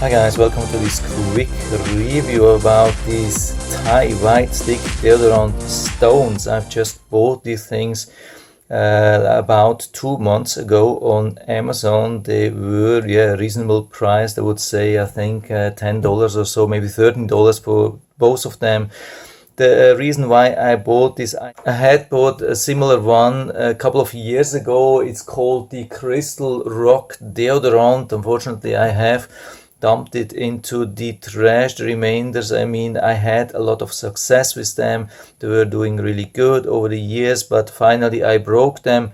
Hi guys, welcome to this quick review about these Thai white stick deodorant stones. I've just bought these things about 2 months ago on Amazon. They were reasonable price. I would say I think $10 or so, maybe $13 for both of them. The reason why I bought this, I had bought a similar one a couple of years ago. It's called the Crystal Rock Deodorant. Unfortunately, I have dumped it into the trash, the remainders. I mean, I had a lot of success with them. They were doing really good over the years, but finally I broke them.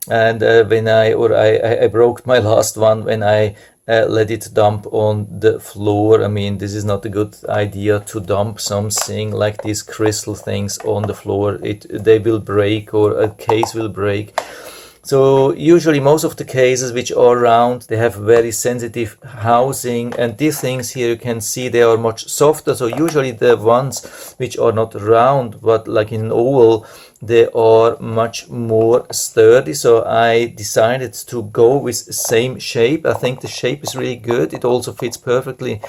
And I broke my last one when I let it dump on the floor. I mean, this is not a good idea to dump something like these crystal things on the floor. They will break, or a case will break. So usually most of the cases which are round, they have very sensitive housing, and these things here you can see they are much softer. So usually the ones which are not round but like in an oval, they are much more sturdy. So I decided to go with same shape. I think the shape is really good. It also fits perfectly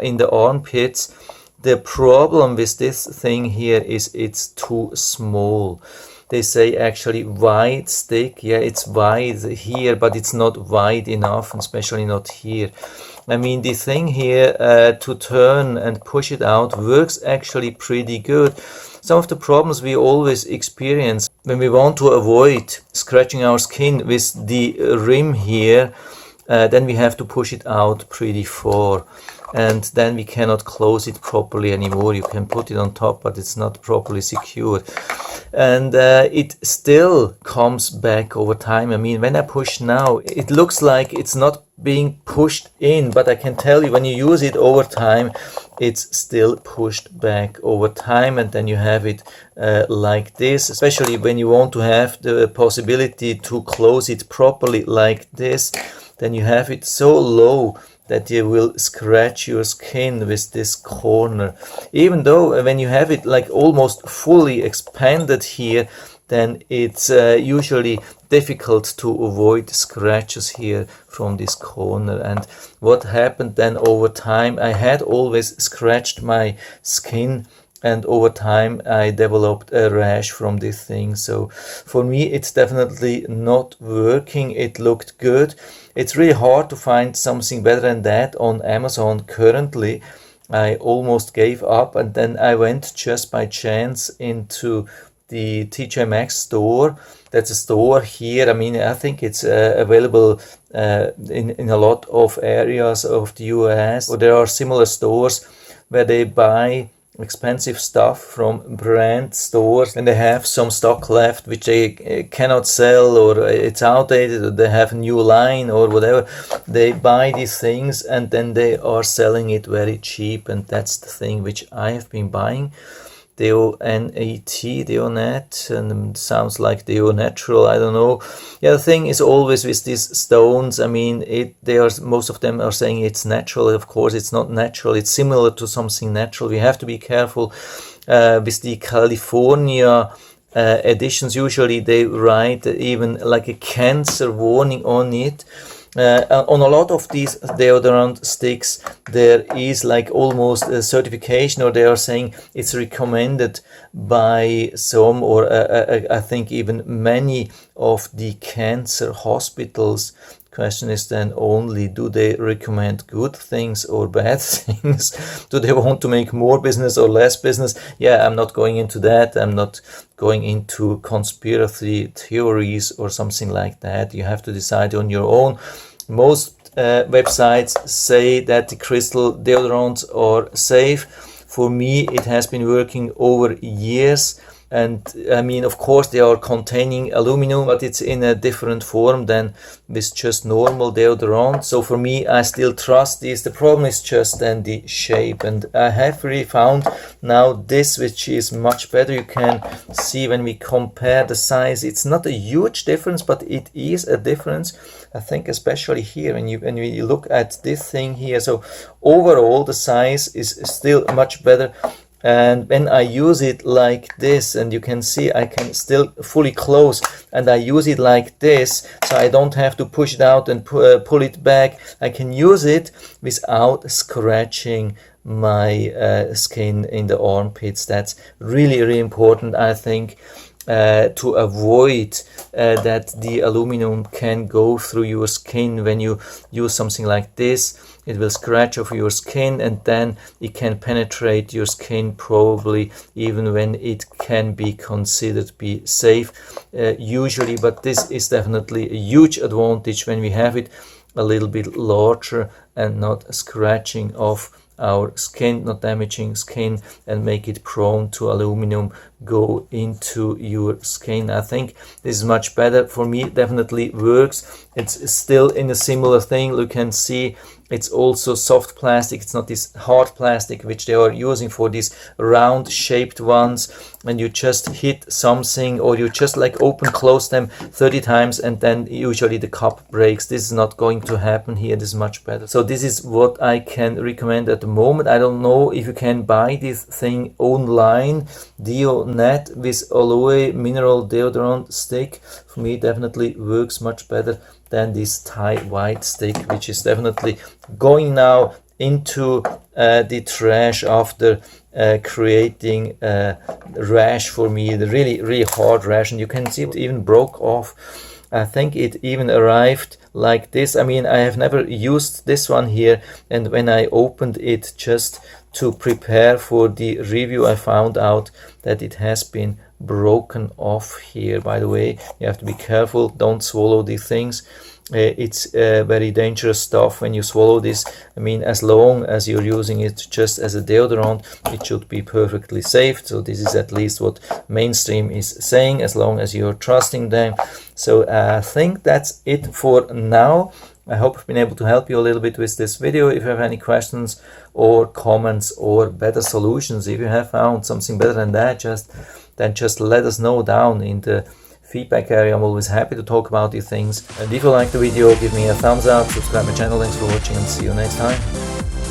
in the armpits. The problem with this thing here is it's too small. They say actually wide stick. Yeah, it's wide here, but it's not wide enough, especially not here. I mean, the thing here to turn and push it out works actually pretty good. Some of the problems we always experience when we want to avoid scratching our skin with the rim here, then we have to push it out pretty far. And then we cannot close it properly anymore. You can put it on top, but it's not properly secured. And it still comes back over time. I mean, when I push now, it looks like it's not being pushed in, but I can tell you when you use it over time, it's still pushed back over time. And then you have it like this, especially when you want to have the possibility to close it properly like this, then you have it so low that you will scratch your skin with this corner. Even though when you have it like almost fully expanded here, then it's usually difficult to avoid scratches here from this corner. And what happened then over time, I had always scratched my skin, and over time I developed a rash from this thing. So for me it's definitely not working. It looked good. It's really hard to find something better than that on Amazon currently. I almost gave up, and then I went just by chance into the TJ Maxx store. That's a store here. I mean, I think it's available in a lot of areas of the US. Or there are similar stores where they buy expensive stuff from brand stores, and they have some stock left which they cannot sell, or it's outdated, or they have a new line or whatever. They buy these things and then they are selling it very cheap, and that's the thing which I have been buying. Deonat, Deonat, and sounds like Deo Natural, I don't know. Yeah, the thing is always with these stones, I mean, most of them are saying it's natural. Of course, it's not natural. It's similar to something natural. We have to be careful with the California editions. Usually they write even like a cancer warning on it. On a lot of these deodorant sticks, there is like almost a certification, or they are saying it's recommended by some, or I think even many of the cancer hospitals. Question is then only, do they recommend good things or bad things? Do they want to make more business or less business? Yeah, I'm not going into that. I'm not going into conspiracy theories or something like that. You have to decide on your own. Most websites say that the crystal deodorants are safe. For me, it has been working over years. And I mean, of course, they are containing aluminum, but it's in a different form than with just normal deodorant. So for me, I still trust these. The problem is just then the shape. And I have really found now this, which is much better. You can see when we compare the size, it's not a huge difference, but it is a difference. I think especially here when you look at this thing here. So overall, the size is still much better. And when I use it like this, and you can see I can still fully close, and I use it like this, so I don't have to push it out and pull it back. I can use it without scratching my skin in the armpits. That's really, really important, I think, to avoid that the aluminum can go through your skin. When you use something like this, it will scratch off your skin, and then it can penetrate your skin, probably even when it can be considered be safe usually. But this is definitely a huge advantage when we have it a little bit larger and not scratching off our skin, not damaging skin, and make it prone to aluminum go into your skin. I think this is much better. For me, it definitely works. It's still in a similar thing. You can see it's also soft plastic. It's not this hard plastic which they are using for these round shaped ones, and you just hit something, or you just like open close them 30 times and then usually the cup breaks. This is not going to happen here. This is much better. So this is what I can recommend at the moment. I don't know if you can buy this thing online, Deodorant with aloe mineral deodorant stick. For me, it definitely works much better than this Thai white stick, which is definitely going now into the trash after creating a rash for me, the really, really hard rash. And you can see it even broke off. I think it even arrived like this. I mean, I have never used this one here, and when I opened it just to prepare for the review, I found out that it has been broken off here. By the way, you have to be careful, don't swallow these things. It's very dangerous stuff when you swallow this. I mean, as long as you're using it just as a deodorant, it should be perfectly safe. So this is at least what mainstream is saying, as long as you're trusting them. So I think that's it for now. I hope I've been able to help you a little bit with this video. If you have any questions or comments or better solutions, if you have found something better than that, just let us know down in the feedback area. I'm always happy to talk about these things. And if you like the video, give me a thumbs up, subscribe my channel. Thanks for watching, and see you next time.